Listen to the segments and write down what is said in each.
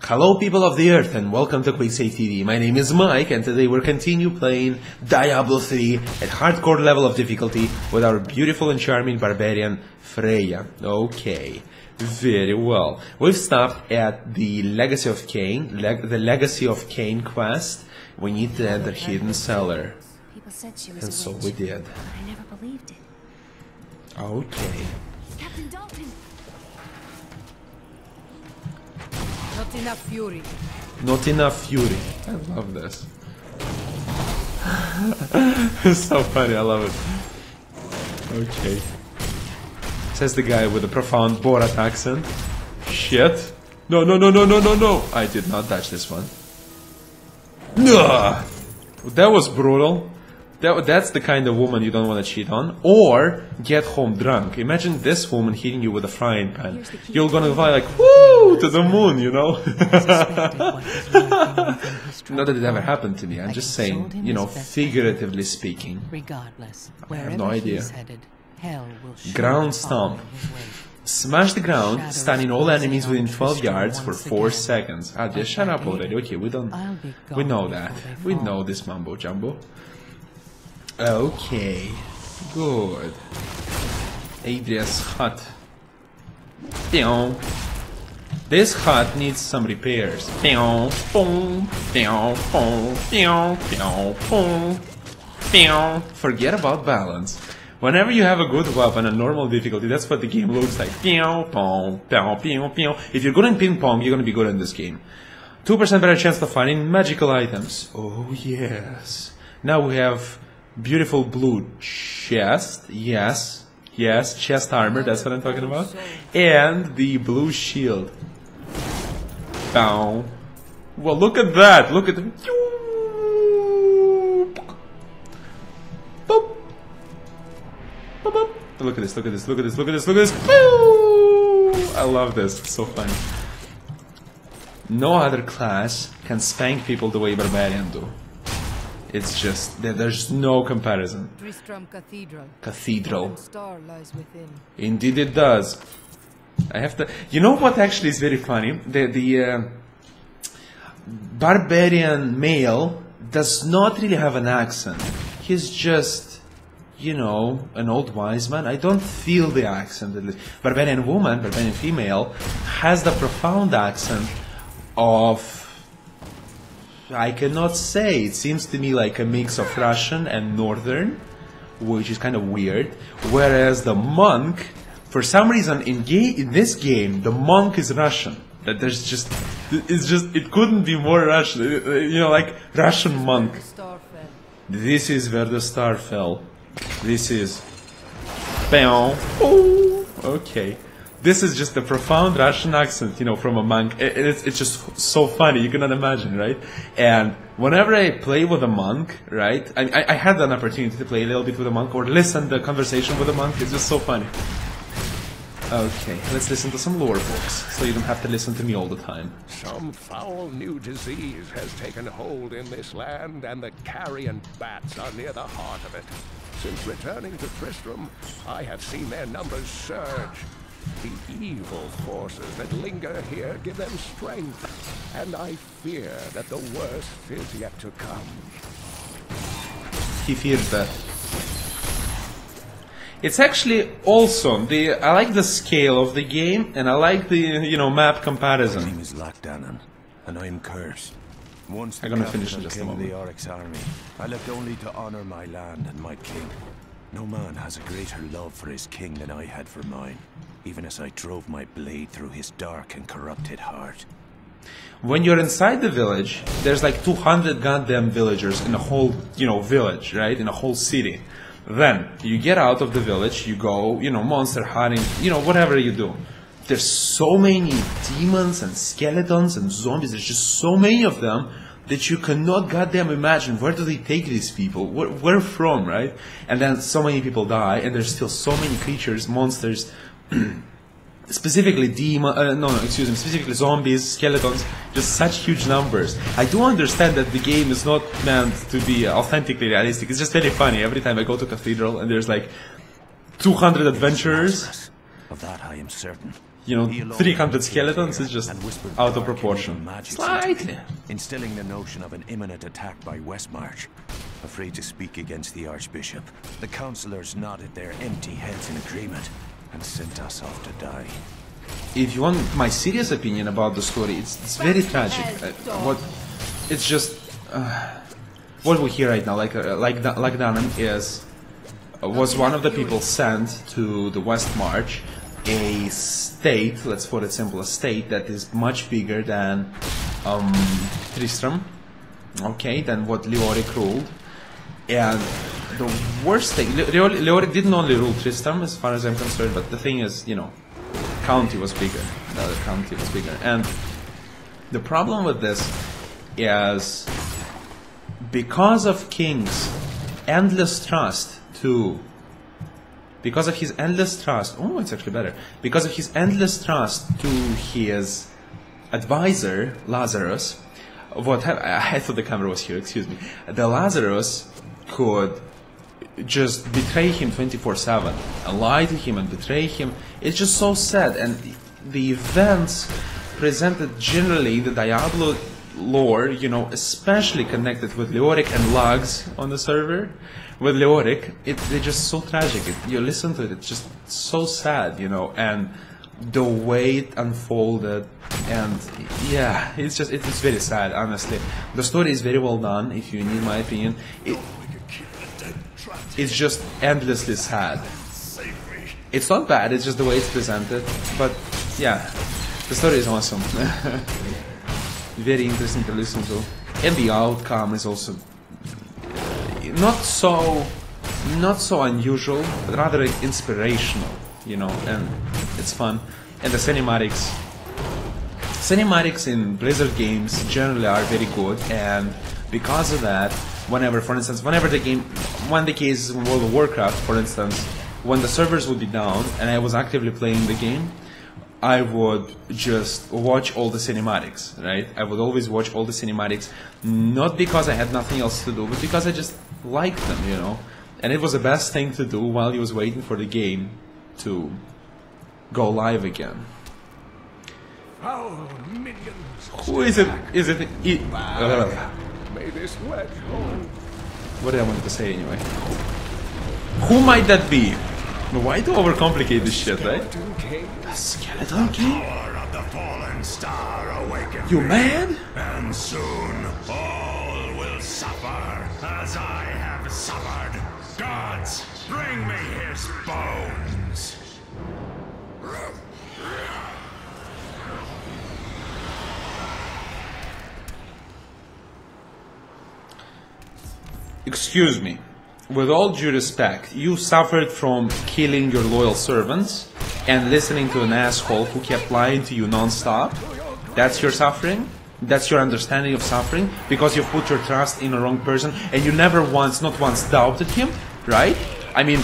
Hello people of the earth and welcome to QuickSaveTV. My name is Mike and today we're continue playing Diablo 3 at hardcore level of difficulty with our beautiful and charming barbarian Freya. Okay, very well. We've stopped at the Legacy of Cain, the Legacy of Cain quest. We need to enter Hidden Cellar. People said she was and a so witch, we did. but I never believed it. Okay. Captain Dalton! Not enough fury. Not enough fury. I love this. It's so funny, I love it. Okay. Says the guy with a profound Borat accent. Shit. No, no, no, no, no, no, no. I did not touch this one. Ugh. That was brutal. That's the kind of woman you don't want to cheat on. Or get home drunk. Imagine this woman hitting you with a frying pan. You're gonna fly like, woo, to the moon, you know? Not that it ever happened to me. I'm just saying, you know, figuratively speaking. Regardless, I have no idea. hell will Ground stomp. Smash the ground, stunning all enemies within 12 yards for 4 seconds. Ah, just shut up already. Okay, we know that. We know this mumbo jumbo. Okay, good. ADRIA'S hut. This hut needs some repairs. Forget about balance. Whenever you have a good weapon and normal difficulty, that's what the game looks like. If you're good in ping pong, you're gonna be good in this game. 2% better chance of finding magical items. Oh yes. Now we have beautiful blue chest, yes, chest armor, that's what I'm talking about, and the blue shield. Bow. Well, look at that, look at the... Look at this, look at this, look at this, look at this, look at this. I love this, it's so funny. No other class can spank people the way Barbarian do. It's just, there's no comparison. TRISTRAM Cathedral. Cathedral. Star lies within. Indeed it does. I have to... You know what actually is very funny? The barbarian male does not really have an accent. He's just, you know, an old wise man. I don't feel the accent. Barbarian woman, barbarian female, has the profound accent of... I cannot say. It seems to me like a mix of Russian and Northern, which is kind of weird. Whereas the monk, for some reason in this game, the monk is Russian. That there's just, it couldn't be more Russian. You know, like Russian monk. This is where the star fell. This is... Okay. This is just a profound Russian accent, you know, from a monk. It's just so funny, you cannot imagine, right? And whenever I play with a monk, right, I had an opportunity to play a little bit with a monk or listen to the conversation with a monk. It's just so funny. Okay, let's listen to some lore books, so you don't have to listen to me all the time. Some foul new disease has taken hold in this land, and the carrion bats are near the heart of it. Since returning to Tristram, I have seen their numbers surge. The evil forces that linger here give them strength, and I fear that the worst is yet to come. He fears that. It's actually awesome. I like the scale of the game, and I like the, you know, map comparison. My name is Lockdanon, and I am cursed. Once I'm gonna finish in just a moment. The Oryx army, I left only to honor my land and my king. No man has a greater love for his king than I had for mine, even as I drove my blade through his dark and corrupted heart. When you're inside the village, there's like 200 goddamn villagers in a whole, you know, village, right? In a whole city. Then, you get out of the village, you go, you know, monster hunting, you know, whatever you do. There's so many demons and skeletons and zombies, there's just so many of them that you cannot goddamn imagine where do they take these people, where from, right? And then so many people die, and there's still so many creatures, monsters, specifically specifically zombies, skeletons, just such huge numbers. I do understand that the game is not meant to be authentically realistic. It's just very funny every time I go to Cathedral and there's like 200 adventurers. Of that I am certain. you know, He alone 300 had skeletons fear is just and whispered out of dark proportion. evil magic Slightly. into me, instilling the notion of an imminent attack by Westmarch. Afraid to speak against the Archbishop, the councillors nodded their empty heads in agreement and sent us off to die. If you want my serious opinion about the story, it's very tragic. It's just what we hear right now. Like Danan was one of the people sent to the West March, a state. Let's put it simple, a state that is much bigger than Tristram. Okay, than what Leoric ruled. And the worst thing, Leoric didn't only rule Tristram, as far as I'm concerned, but the thing is, you know, county was bigger. The other county was bigger. And the problem with this is because of King's endless trust to... Because of his endless trust... Oh, it's actually better. Because of his endless trust to his advisor, Lazarus... I thought the camera was here, excuse me. The Lazarus could just betray him 24/7 and lie to him and betray him. It's just so sad, and the events presented generally in the Diablo lore, you know, especially connected with Leoric and logs on the server, with Leoric, they're just so tragic. You listen to it, it's just so sad, you know, and the way it unfolded, and yeah, it's very sad, honestly. The story is very well done, if you need my opinion. It's just endlessly sad. It's not bad, it's just the way it's presented, but yeah, the story is awesome. Very interesting to listen to, and the outcome is also not so unusual, but rather inspirational, you know, and it's fun. And the cinematics in Blizzard games generally are very good, and because of that, when the case in World of Warcraft, for instance, when the servers would be down and I was actively playing the game, I would just watch all the cinematics, right? I would always watch all the cinematics, not because I had nothing else to do, but because I just liked them, you know? And it was the best thing to do while you was waiting for the game to go live again. Foul minions! Who is it? Is it... May this wedge hold. What did I want to say anyway? Who might that be? Why to overcomplicate this shit, right? A skeleton king? Power of the fallen star awakens. You mad? And soon all will suffer as I have suffered. Gods, bring me his bones. Excuse me. With all due respect, you suffered from killing your loyal servants and listening to an asshole who kept lying to you non-stop? That's your suffering? That's your understanding of suffering? Because you've put your trust in the wrong person and you never once, not once, doubted him? Right? I mean,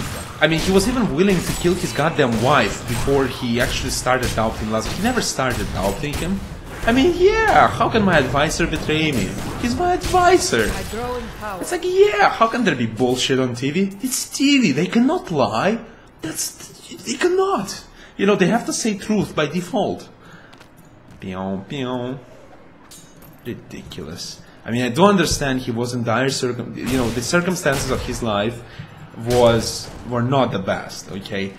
he was even willing to kill his goddamn wife before he actually started doubting Lazarus. He never started doubting him. I mean, yeah, how can my advisor betray me? He's my advisor. I grow in power. It's like, yeah, how can there be bullshit on TV? It's TV, they cannot lie. They cannot. You know, they have to say truth by default. Pew, pew. Ridiculous. I mean, I do understand he was in dire you know, the circumstances of his life were not the best, okay?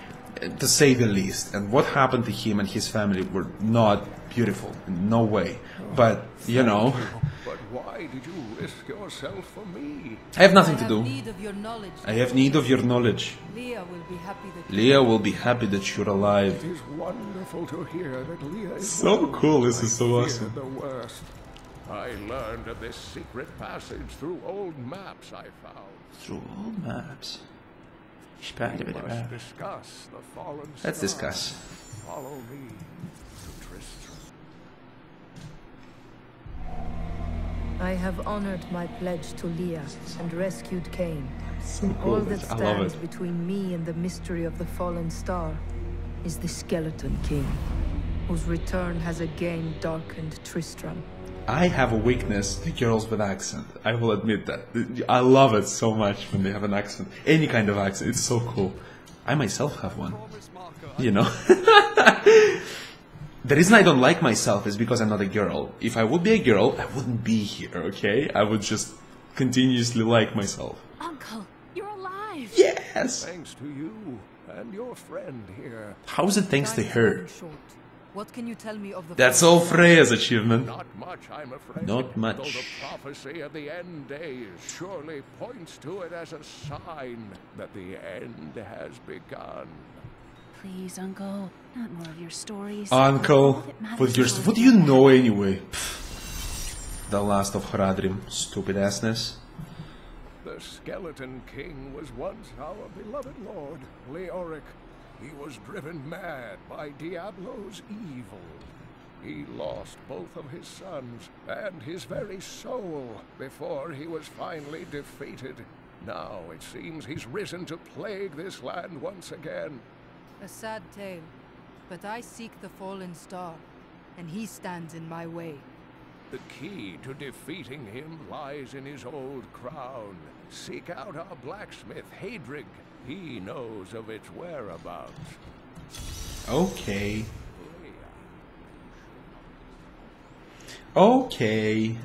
To say the least. And what happened to him and his family were not beautiful, in no way. But, you know... But why did you risk yourself for me? I have nothing to do. Need of your knowledge. I have need of your knowledge. Leah will be happy that Leah will be happy that you're alive. It is wonderful to hear that Leah is So well. cool, this is I so feared awesome. the worst. I learned of this secret passage through old maps I found. Through all maps. We must discuss the fallen Let's star. discuss. Follow me to Tristram. I have honored my pledge to Leah and rescued Cain. So All cool. that I love stands it. between me and the mystery of the fallen star is the Skeleton King, whose return has again darkened Tristram. I have a weakness to girls with accent. I will admit that. I love it so much when they have an accent. Any kind of accent. It's so cool. I myself have one. You know? The reason I don't like myself is because I'm not a girl. If I would be a girl, I wouldn't be here, okay? I would just continuously like myself. Uncle, you're alive! Yes! Thanks to you and your friend here. How is it thanks to Time is her? running short. What can you tell me of the That's fallen all star? Freya's achievement. Not much, I'm afraid. Not much. Though the prophecy of the end days surely points to it as a sign that the end has begun. Please, Uncle, not more of your stories. Uncle, All that matters with your is what do you know anyway? Pfft. The last of Haradrim, stupid assness. The Skeleton King was once our beloved lord, Leoric. He was driven mad by Diablo's evil. He lost both of his sons and his very soul before he was finally defeated. Now it seems he's risen to plague this land once again. A sad tale, but I seek the fallen star, and he stands in my way. The key to defeating him lies in his old crown. Seek out our blacksmith, Hadrig. He knows of its whereabouts. Okay. Okay.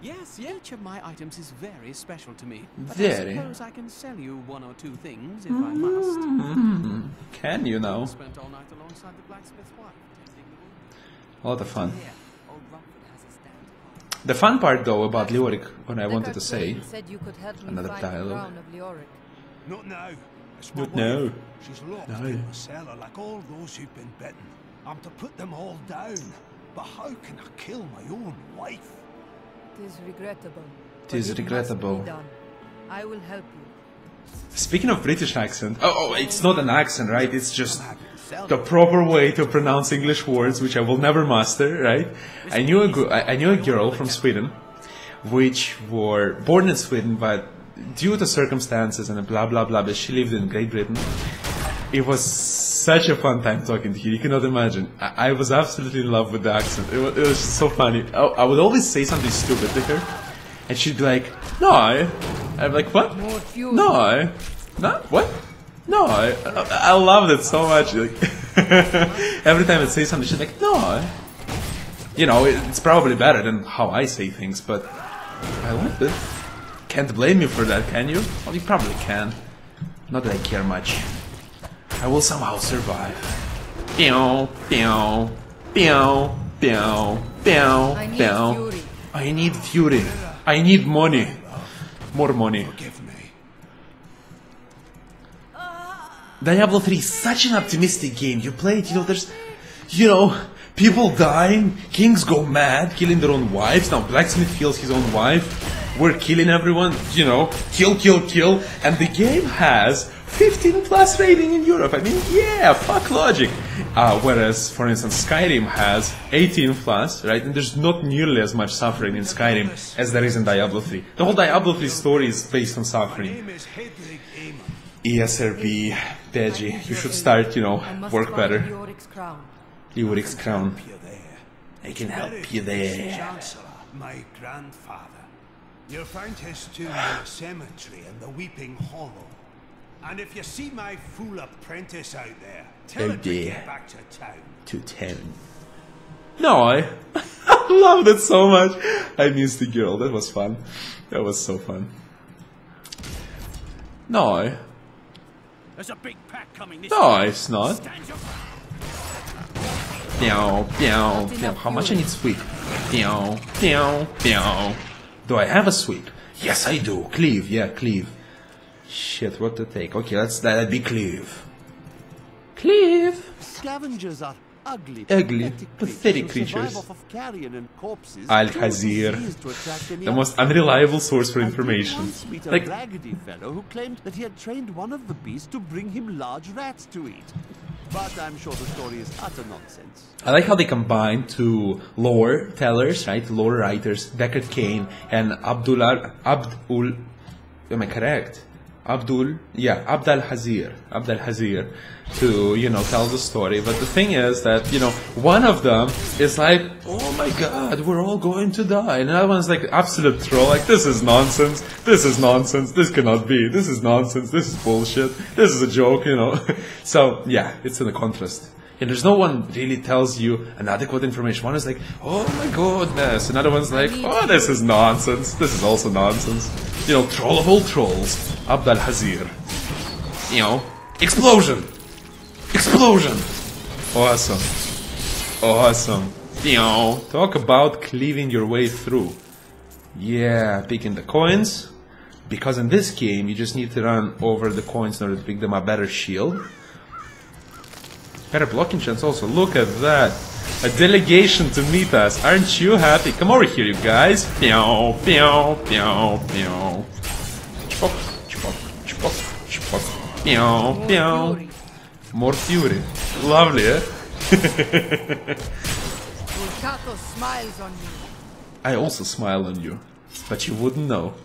Yes, each of my items is very special to me. But Very. I suppose I can sell you one or two things if I must. Can you now? Spent all night alongside the blacksmith's wife, testing the wood. A lot of fun. Here, old Rumford has a stand. The fun part though about Leoric, what I wanted to Deckard say, Crane said you could help me Another find dialogue. the crown of Leoric. Not now. It's Not my now. wife. She's locked No. in the cellar like all those who've been bitten. I'm to put them all down. But how can I kill my own wife? Tis regrettable. Tis but it regrettable. must be done. I will help you. Speaking of British accent, oh, it's not an accent, right? It's just the proper way to pronounce English words, which I will never master, right? I knew a girl from Sweden, which were born in Sweden, but due to circumstances and blah blah blah, but she lived in Great Britain. It was such a fun time talking to her. You cannot imagine. I was absolutely in love with the accent. It was so funny. I would always say something stupid to her, and she'd be like, "No." I'm like, "What? More fury. No, no, what? No." I loved it so much. Like, every time I'd say something, she's like, "No." You know, it's probably better than how I say things, but I liked it. Can't blame you for that, can you? Well, you probably can. Not that I care much. I will somehow survive. Pew, pew, pew, pew, pew, I need pew. fury. I need fury. I need money. More money. Forgive me. Diablo 3 is such an optimistic game. You play it, people dying, kings go mad, killing their own wives. Now Blacksmith kills his own wife. We're killing everyone, kill, kill, kill. And the game has 15 plus rating in Europe. I mean, yeah, fuck logic. Whereas, for instance, Skyrim has 18 plus, right? And there's not nearly as much suffering in Skyrim as there is in Diablo 3. The whole Diablo 3 story is based on My suffering. name is Hadrig Aemon. ESRB, Peggy, you should start, I must work find better. Leoric's crown. Leoric's crown. You're there. I can help Buried you with his there. Chancellor, my grandfather. You'll find his tomb in the cemetery in the Weeping Hollow. And if you see my fool apprentice out there, tell Oh it to dear. get back to town. To town. No, I loved it so much. I missed the girl. That was fun. That was so fun. No, There's a big pack coming this no, it's not. Stand your Meow, meow, meow. How much I need sweep? Meow, meow, meow. Do I have a sweep? Yes, I do. Cleave, yeah, cleave. Shit, what to take? Okay, that'd be cleave. Cleave. Scavengers are ugly, Ugly, pathetic who creatures. survive off of carrion and corpses. Al-Khazir, too diseased to attract any the most others. unreliable source for I did information. once meet a Like, raggedy fellow who claimed that he had trained one of the beasts to bring him large rats to eat. But I'm sure the story is utter nonsense. I like how they combine two lore tellers, right? Lore writers, Deckard Cain and Abdul. Am I correct? Abd al-Hazir to, tell the story. But the thing is that, one of them is like, oh my god, we're all going to die. And another one's like absolute troll, like, this is nonsense, this cannot be, this is nonsense, this is bullshit, this is a joke, So, yeah, it's in the contrast. And there's no one really tells you an adequate information. One is like, oh my goodness. Another one's like, oh, this is nonsense. This is also nonsense. You know, troll of all trolls, Abd al-Hazir. You know, explosion! Explosion! Awesome. Awesome. You know, talk about cleaving your way through. Yeah, picking the coins. Because in this game, you just need to run over the coins in order to pick them a better shield. Better blocking chance also. Look at that. A delegation to meet us. Aren't you happy? Come over here, you guys. Pew, pew, pew, pew. Chpok, chpok, chpok, chpok. Pew, pew. More fury. Lovely, eh? Vulcato smiles on you. I also smile on you. But you wouldn't know.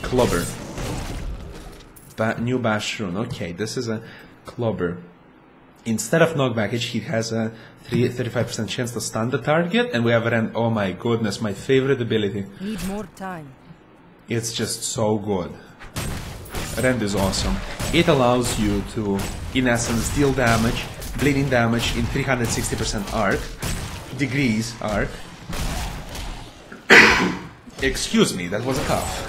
Clubber. New bash rune. Okay, this is a clubber. Instead of knockback, he has a 35% chance to stun the target, and we have Rend. Oh my goodness, my favorite ability. Need more time. It's just so good. Rend is awesome. It allows you to, in essence, deal damage, bleeding damage in 360% arc, degrees arc. Excuse me, that was a cough.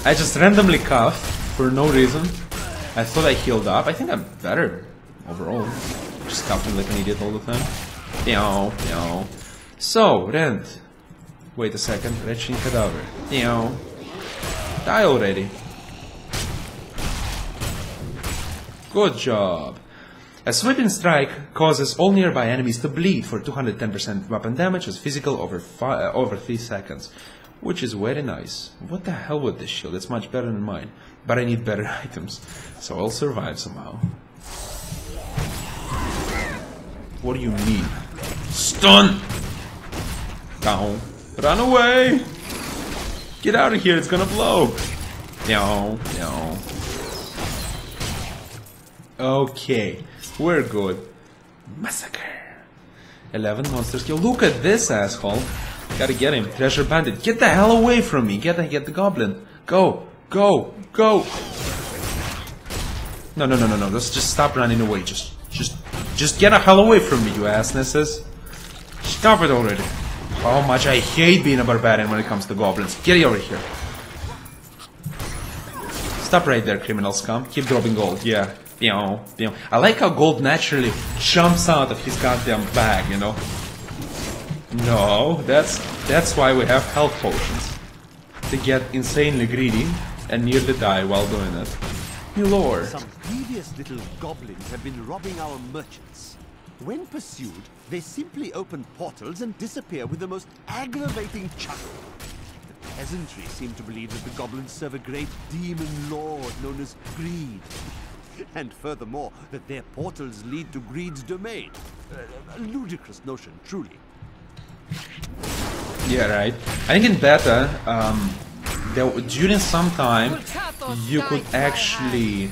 I just randomly coughed for no reason. I thought I healed up. I think I'm better overall. Just coughing like an idiot all the time. Meow, meow. So, Rend. Wait a second. Wretching Cadaver. Meow. Die already. Good job. A sweeping strike causes all nearby enemies to bleed for 210% weapon damage as physical over 3 seconds. Which is very nice. What the hell with this shield? It's much better than mine. But I need better items. So I'll survive somehow. What do you mean? Stun! Down. Run away! Get out of here, it's gonna blow! No, no. Okay, we're good. Massacre. 11 monsters kill. Look at this asshole. Gotta get him. Treasure bandit. Get the hell away from me. Get the goblin. Go. Go. Go. No, no, no, no, no. Let's just stop running away. Just get the hell away from me, you assnesses. Stop it already. How much I hate being a barbarian when it comes to goblins. Get over here. Stop right there, criminal scum. Keep dropping gold. Yeah. I like how gold naturally jumps out of his goddamn bag, you know? No, that's why we have health potions. To get insanely greedy and nearly die while doing it. New lord. Some devious little goblins have been robbing our merchants. When pursued, they simply open portals and disappear with the most aggravating chuckle. The peasantry seem to believe that the goblins serve a great demon lord known as Greed. And furthermore, that their portals lead to Greed's domain. A ludicrous notion, truly. Yeah, right. I think in beta, during some time, you could actually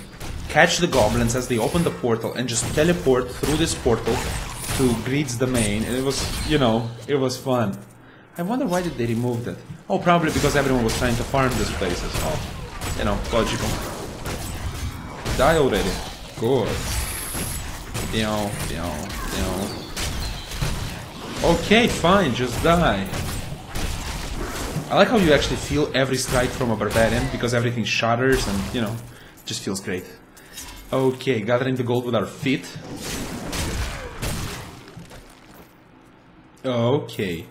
catch the goblins as they open the portal and just teleport through this portal to Greed's domain. And it was, you know, it was fun. I wonder why did they remove that? Oh, probably because everyone was trying to farm these places. Oh, you know, logical. Die already. Good. Okay, fine, just die. I like how you actually feel every strike from a barbarian, because everything shatters and, you know, just feels great. Okay, gathering the gold with our feet. Okay.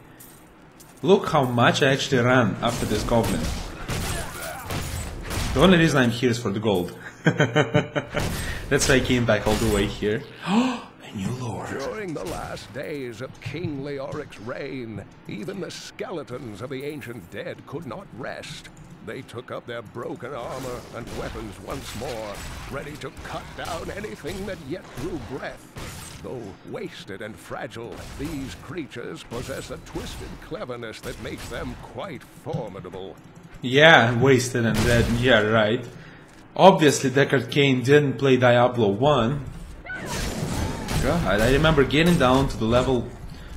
Look how much I actually ran after this goblin. The only reason I'm here is for the gold. That's why I came back all the way here. Oh, a new lord. During the last days of King Leoric's reign, even the skeletons of the ancient dead could not rest. They took up their broken armor and weapons once more, ready to cut down anything that yet drew breath. Though wasted and fragile, these creatures possess a twisted cleverness that makes them quite formidable. Yeah, wasted and dead, yeah, right. Obviously, Deckard Cain didn't play Diablo 1. God, I remember getting down to the level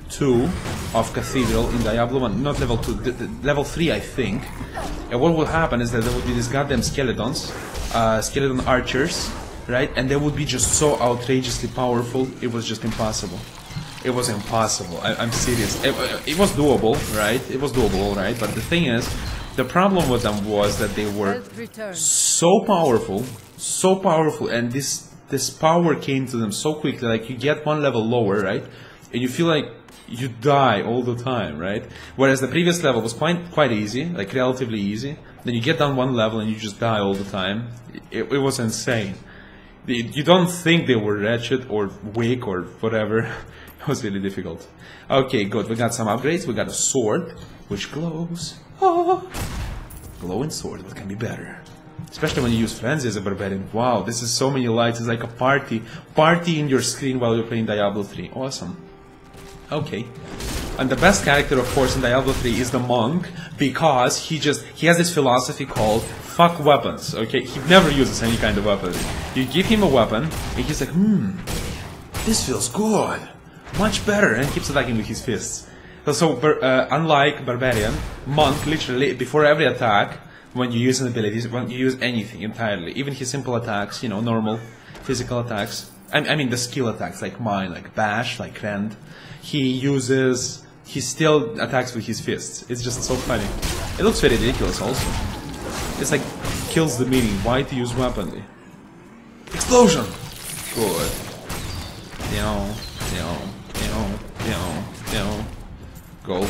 2 of Cathedral in Diablo 1. Not level 2, level 3, I think. And what will happen is that there will be these goddamn skeletons, skeleton archers, right? And they would be just so outrageously powerful, it was just impossible. It was impossible. I'm serious. It was doable, right? It was doable, all right? But the thing is, the problem with them was that they were so powerful, and this power came to them so quickly. Like, you get one level lower, right? And you feel like you die all the time, right? Whereas the previous level was quite easy, like relatively easy. Then you get down one level and you just die all the time. It was insane. You don't think they were wretched or weak or whatever. It was really difficult. Okay, good. We got some upgrades. We got a sword, which glows. Oh. Glowing sword. What can be better? Especially when you use Frenzy as a barbarian. Wow, this is so many lights. It's like a party in your screen while you're playing Diablo 3. Awesome. Okay. And the best character, of course, in Diablo 3 is the monk, because he has this philosophy called fuck weapons. Okay, he never uses any kind of weapon. You give him a weapon, and he's like, this feels good, much better, and keeps attacking with his fists. So, unlike Barbarian, monk literally before every attack, when you use an ability, when you use anything entirely, even his simple attacks, you know, normal physical attacks. I mean the skill attacks, like mine, like bash, like rend. He still attacks with his fists. It's just so funny. It looks very ridiculous also. It's like, kills the meaning. Why to use weaponry? Explosion! Good. Go.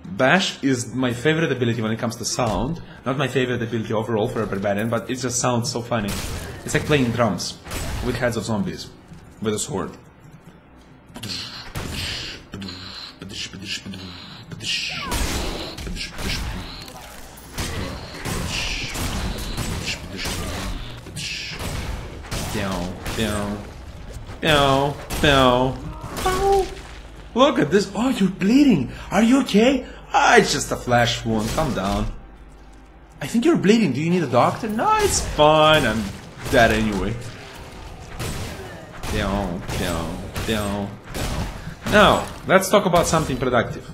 Bash is my favorite ability when it comes to sound. Not my favorite ability overall for a barbarian, but it just sounds so funny. It's like playing drums with heads of zombies with a sword. Look at this. Oh, you're bleeding. Are you okay? Ah, it's just a flesh wound. Calm down. I think you're bleeding. Do you need a doctor? No, it's fine. I'm dead anyway. Now, let's talk about something productive.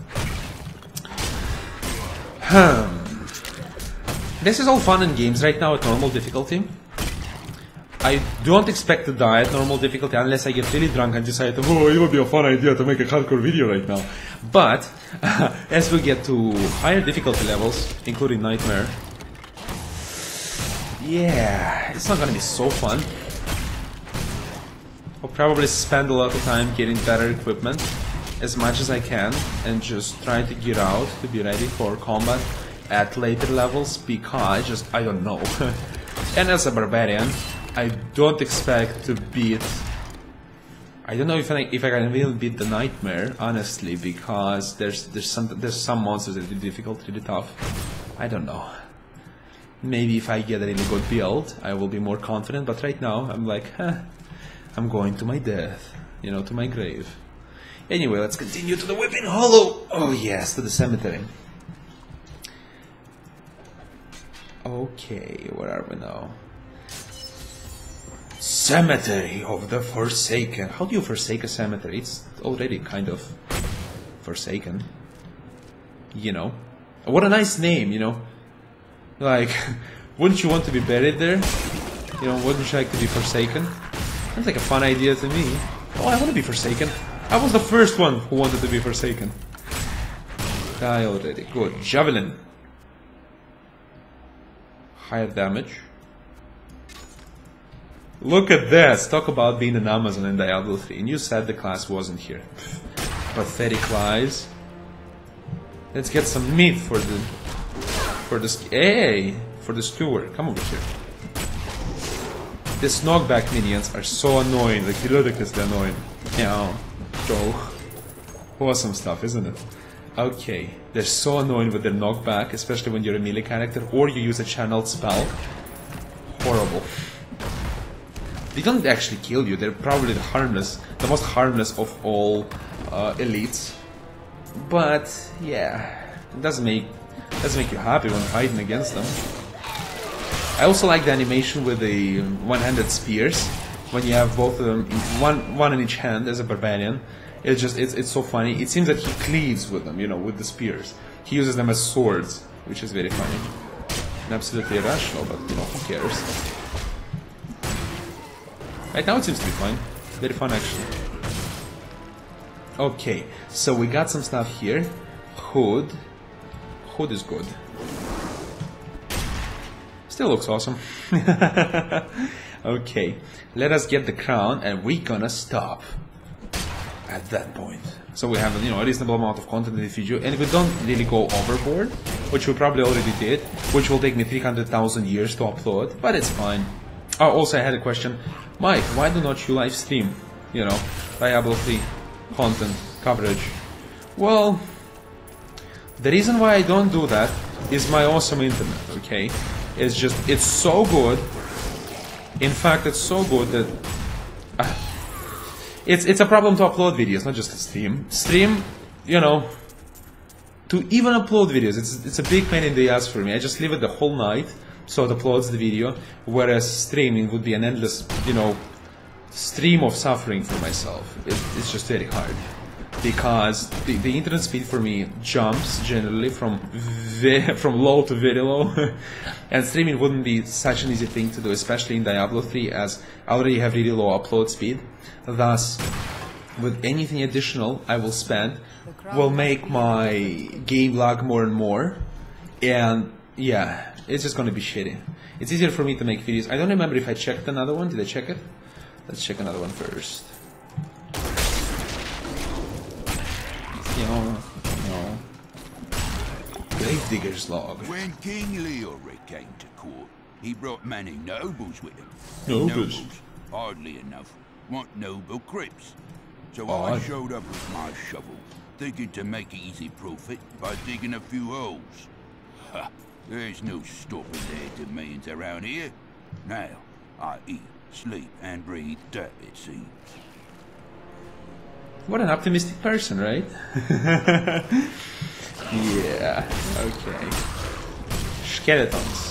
This is all fun and games right now at normal difficulty. I don't expect to die at normal difficulty unless I get really drunk and decide, oh, it would be a fun idea to make a hardcore video right now. But, as we get to higher difficulty levels, including Nightmare, yeah, it's not gonna be so fun. I'll probably spend a lot of time getting better equipment as much as I can and just try to get out to be ready for combat at later levels, because I don't know. And as a barbarian, I don't expect to beat... I don't know if I can really beat the Nightmare, honestly, because there's some monsters that are difficult, really tough. I don't know. Maybe if I get a really good build, I will be more confident, but right now I'm like, I'm going to my death, you know, to my grave. Anyway, let's continue to the Weeping Hollow! Oh yes, to the cemetery. Okay, where are we now? Cemetery of the Forsaken. How do you forsake a cemetery? It's already kind of forsaken. You know? What a nice name, you know? Like, wouldn't you want to be buried there? You know, wouldn't you like to be forsaken? Sounds like a fun idea to me. Oh, I want to be forsaken. I was the first one who wanted to be forsaken. Die already. Good. Javelin. Higher damage. Look at this! Talk about being an Amazon in Diablo 3. And you said the class wasn't here. Pathetic lies. Let's get some meat for the... For the steward. Come over here. These knockback minions are so annoying, like ridiculously annoying. Yeah. Oh. Awesome stuff, isn't it? Okay. They're so annoying with their knockback, especially when you're a melee character or you use a channeled spell. Horrible. They don't actually kill you, they're probably the most harmless of all elites. But yeah, it doesn't make you happy when fighting against them. I also like the animation with the one-handed spears, when you have both of them, one in each hand as a barbarian. It's so funny. It seems that he cleaves with them, you know, with the spears. He uses them as swords, which is very funny. absolutely irrational, but you know, who cares? Right now it seems to be fine. Very fun actually. Okay, so we got some stuff here. Hood. Hood is good. Still looks awesome. Okay, let us get the crown and we're gonna stop at that point. So we have, you know, a reasonable amount of content in the video, and we don't really go overboard, which we probably already did, which will take me 300,000 years to upload, but it's fine. Oh, also I had a question. Mike, why do not you live stream, you know, Diablo 3 content coverage? Well, the reason why I don't do that is my awesome internet, okay? It's just, it's so good. In fact, it's so good that it's a problem to upload videos, not just to stream. Stream, you know, to even upload videos, it's a big pain in the ass for me. I just leave it the whole night so it uploads the video, whereas streaming would be an endless, you know, stream of suffering for myself. It's just very hard. Because the internet speed for me jumps generally from low to very low, and streaming wouldn't be such an easy thing to do, especially in Diablo 3, as I already have really low upload speed. Thus, with anything additional I will spend will make my game lag more and more, and yeah, it's just gonna be shitty. It's easier for me to make videos. I don't remember if I checked another one. Did I check it? Let's check another one first. No. Gravedigger's log. When King Leoric came to court, he brought many nobles with him. Nobles? Hardly enough. Want noble crypts. So I showed up with my shovel, thinking to make easy profit by digging a few holes. Ha! There's no stopping their demands around here. Now, I eat, sleep, and breathe dirt, it seems. What an optimistic person, right? Yeah, okay. Skeletons.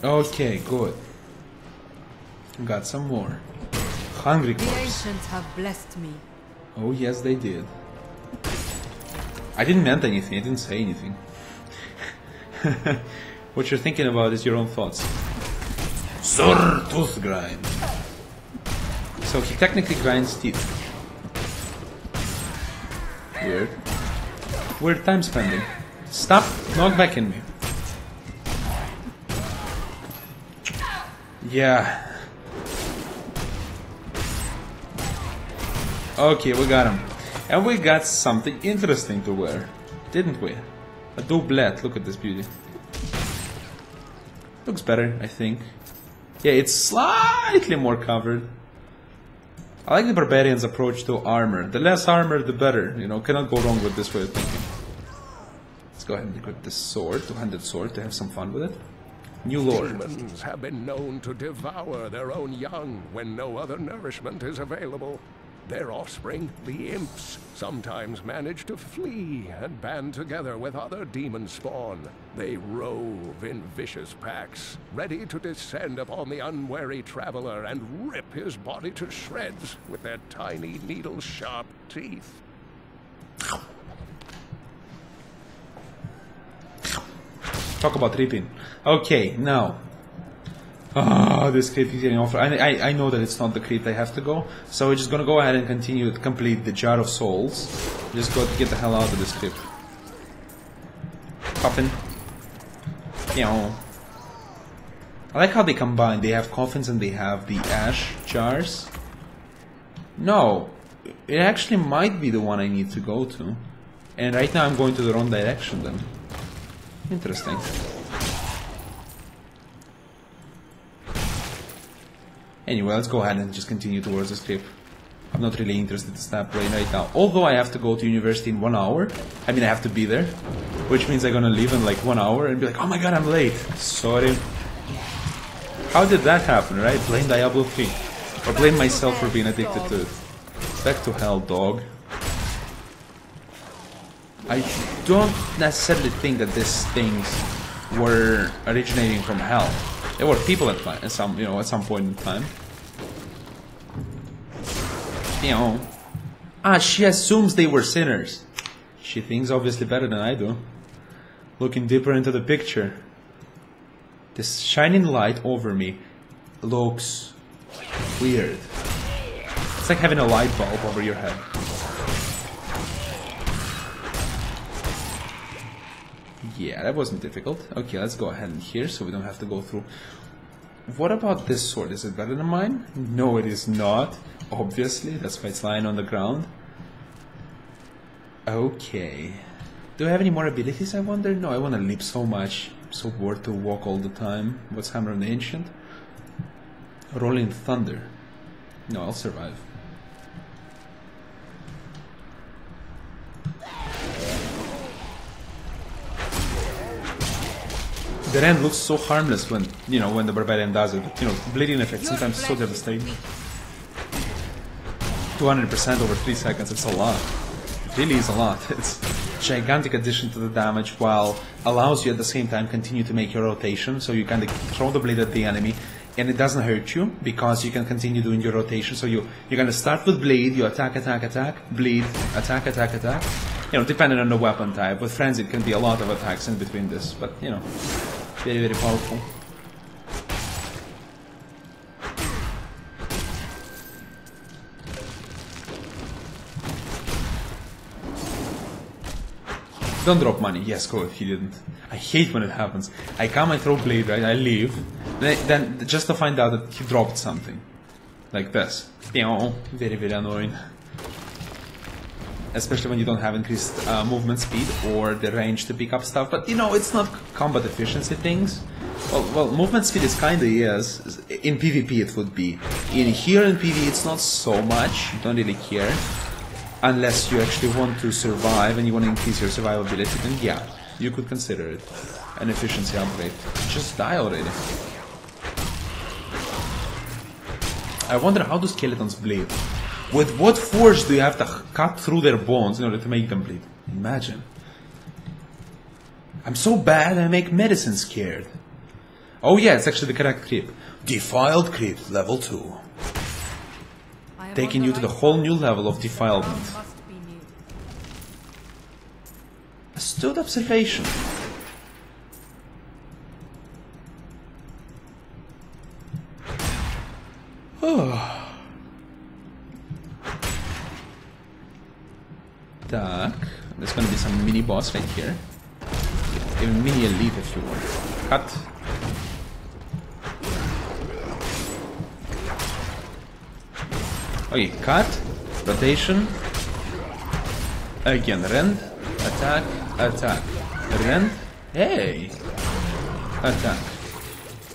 Okay, good. Got some more. Hungry The corpse. ancients have blessed me. Oh yes, they did. I didn't meant anything. I didn't say anything. What you're thinking about is your own thoughts. Sir Tooth Grind. So he technically grinds teeth. Weird. Weird time spending. Stop knockbacking me. Yeah. Okay, we got him. And we got something interesting to wear. Didn't we? A doublet. Look at this beauty. Looks better, I think. Yeah, it's slightly more covered. I like the barbarian's approach to armor. The less armor, the better. You know, cannot go wrong with this way of thinking. Let's go ahead and equip this sword, two-handed sword, to have some fun with it. New lore. Demons have been known to devour their own young when no other nourishment is available. Their offspring, the imps, sometimes manage to flee and band together with other demon spawn. They rove in vicious packs, ready to descend upon the unwary traveler and rip his body to shreds with their tiny needle-sharp teeth. Talk about ripping. Okay, now. This crypt is getting offered. I know that it's not the crypt I have to go, so we're just gonna go ahead and continue to complete the Jar of Souls. Just go to get the hell out of this crypt. Coffin. Yeah. I like how they combine. They have coffins and they have the ash jars. No, it actually might be the one I need to go to. And right now I'm going to the wrong direction then. Interesting. Anyway, let's go ahead and just continue towards the script. I'm not really interested in snap brain right now. Although I have to go to university in 1 hour. I mean, I have to be there. Which means I'm gonna leave in like 1 hour and be like, oh my god, I'm late. Sorry. How did that happen, right? Blame Diablo 3. Or blame myself for being addicted to it. Back to hell, dog. I don't necessarily think that these things were originating from hell. There were people at some, at some point in time. She assumes they were sinners. She thinks obviously better than I do. Looking deeper into the picture, this shining light over me looks weird. It's like having a light bulb over your head. Yeah, that wasn't difficult. Okay, let's go ahead and here so we don't have to go through. What about this sword? Is it better than mine? No, it is not. Obviously, that's why it's lying on the ground. Okay. Do I have any more abilities, I wonder? No, I want to leap so much. I'm so bored to walk all the time. What's Hammer of the Ancient? Rolling Thunder. No, I'll survive. The end looks so harmless when, when the Barbarian does it. But, bleeding effect sometimes so devastating. 200% over 3 seconds, it's a lot. It really is a lot. It's a gigantic addition to the damage while allows you at the same time continue to make your rotation. So you kind of throw the blade at the enemy and it doesn't hurt you because you can continue doing your rotation. So you're going to start with blade, you attack, attack, attack, bleed, attack, attack, attack. Depending on the weapon type. With Frenzy it can be a lot of attacks in between this, but very, very powerful. Don't drop money. Yes, good, he didn't. I hate when it happens. I come, I throw blade, right? I leave. Then just to find out that he dropped something. Like this. Very, very annoying. Especially when you don't have increased movement speed or the range to pick up stuff. But it's not combat efficiency things. Well, movement speed is kinda is. In PvP it would be. In PvE it's not so much. You don't really care. Unless you actually want to survive and you want to increase your survivability, then yeah, you could consider it an efficiency upgrade. Just die already. I wonder how do skeletons bleed? With what force do you have to cut through their bones in order to make them bleed? Imagine. I'm so bad I make medicine scared. Oh yeah, it's actually the correct creep. Defiled creep, level 2. Taking you to the whole new level of defilement. Astute observation. Так, there's gonna be some mini boss right here. Even mini elite if you want. Cut. Okay, cut, rotation, again, rend, attack, attack, rend, hey, attack.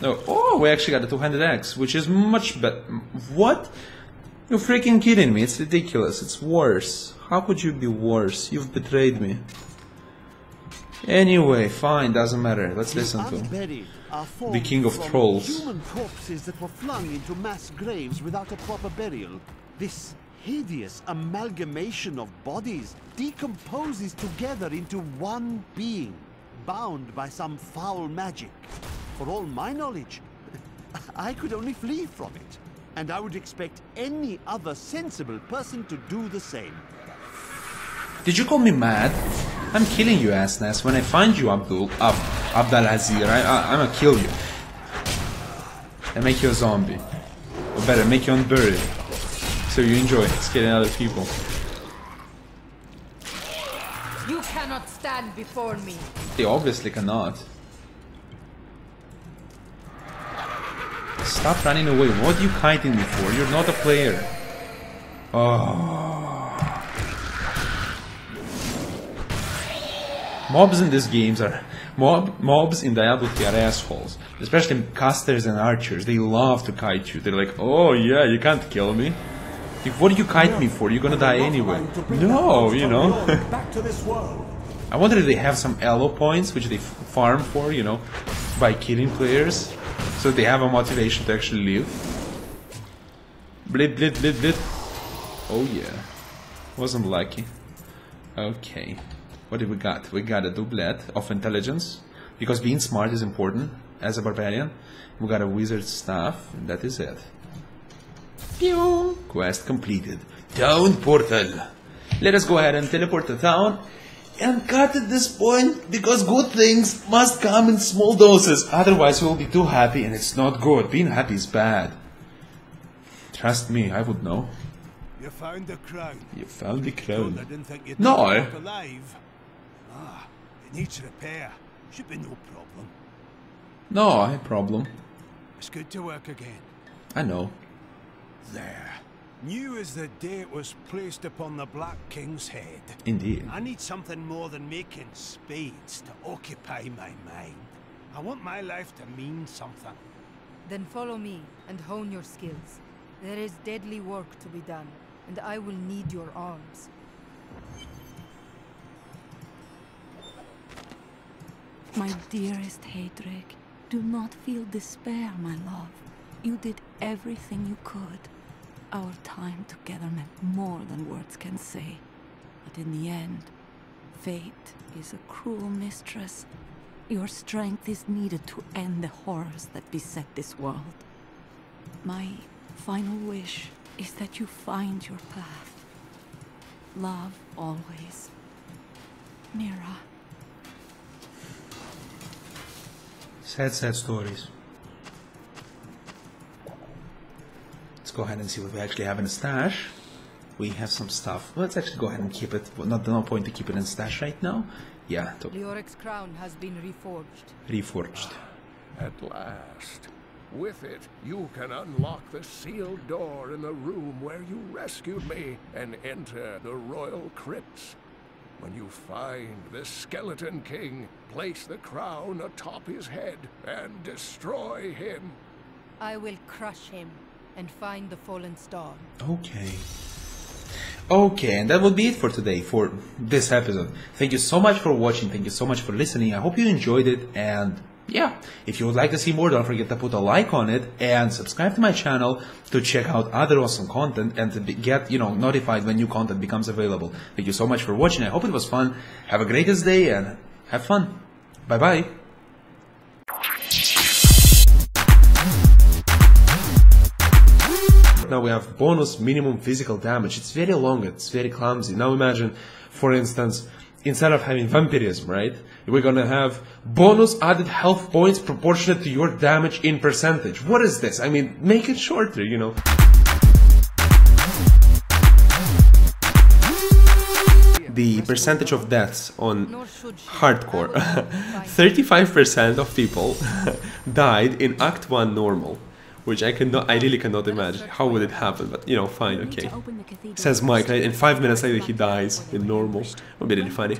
No, oh, we actually got a two-handed axe, which is much better. What? You're freaking kidding me, it's ridiculous, it's worse. How could you be worse? You've betrayed me. Anyway, fine, doesn't matter, let's listen to the King of Trolls. Human corpses that were flung into mass graves without a proper burial. This hideous amalgamation of bodies decomposes together into one being, bound by some foul magic. For all my knowledge, I could only flee from it, and I would expect any other sensible person to do the same. Did you call me mad? I'm killing you, assness. When I find you, Abdalazir, I'm gonna kill you. And make you a zombie. Or better, make you unburied. So you enjoy scaring other people. You cannot stand before me. They obviously cannot. Stop running away. What are you kiting me for? You're not a player. Oh. Mobs in these games are... Mobs in Diablo 3 are assholes. Especially casters and archers. They love to kite you. They're like, oh yeah, you can't kill me. Like, what do you kite me for? You're gonna die anyway. No, I wonder if they have some elo points which they farm for, by killing players. So they have a motivation to actually live. Blip, blip, blip, blip. Oh yeah. Wasn't lucky. Okay. What did we got? We got a doublet of intelligence, because being smart is important as a barbarian. We got a wizard staff, and that is it. Pew! Quest completed. Town portal. Let us go ahead and teleport to town and cut at this point, because good things must come in small doses. Otherwise, we'll be too happy, and it's not good. Being happy is bad. Trust me, I would know. You found the crown. You found the crown. I didn't think you'd No. walk alive. Ah, it needs repair. Should be no problem. No, I have a problem. It's good to work again. I know. There. New as the day it was placed upon the Black King's head. Indeed. I need something more than making spades to occupy my mind. I want my life to mean something. Then follow me and hone your skills. There is deadly work to be done, and I will need your arms. My dearest Hedrick, do not feel despair, my love. You did everything you could. Our time together meant more than words can say. But in the end, fate is a cruel mistress. Your strength is needed to end the horrors that beset this world. My final wish is that you find your path. Love always. Mira. Sad, sad stories. Let's go ahead and see what we actually have in the stash. We have some stuff. Let's actually go ahead and keep it. No point to keep it in stash right now. Yeah. Leoric's crown has been reforged. Reforged. At last. With it, you can unlock the sealed door in the room where you rescued me and enter the royal crypts. When you find the Skeleton King, place the crown atop his head and destroy him. I will crush him and find the fallen star. Okay. Okay, and that will be it for today, for this episode. Thank you so much for watching, thank you so much for listening. I hope you enjoyed it, and yeah, if you would like to see more, don't forget to put a like on it and subscribe to my channel to check out other awesome content and to get, notified when new content becomes available. Thank you so much for watching. I hope it was fun. Have a greatest day and have fun. Bye-bye. Now we have bonus minimum physical damage. It's very long, it's very clumsy. Now imagine, for instance, instead of having vampirism, right? We're gonna have bonus added health points proportionate to your damage in percentage. What is this? I mean, make it shorter, The percentage of deaths on hardcore. 35% of people died in Act 1 normal. Which I really cannot imagine. How would it happen? But, fine, okay. Says Mike, right? And 5 minutes later he dies in normal. Would be really funny.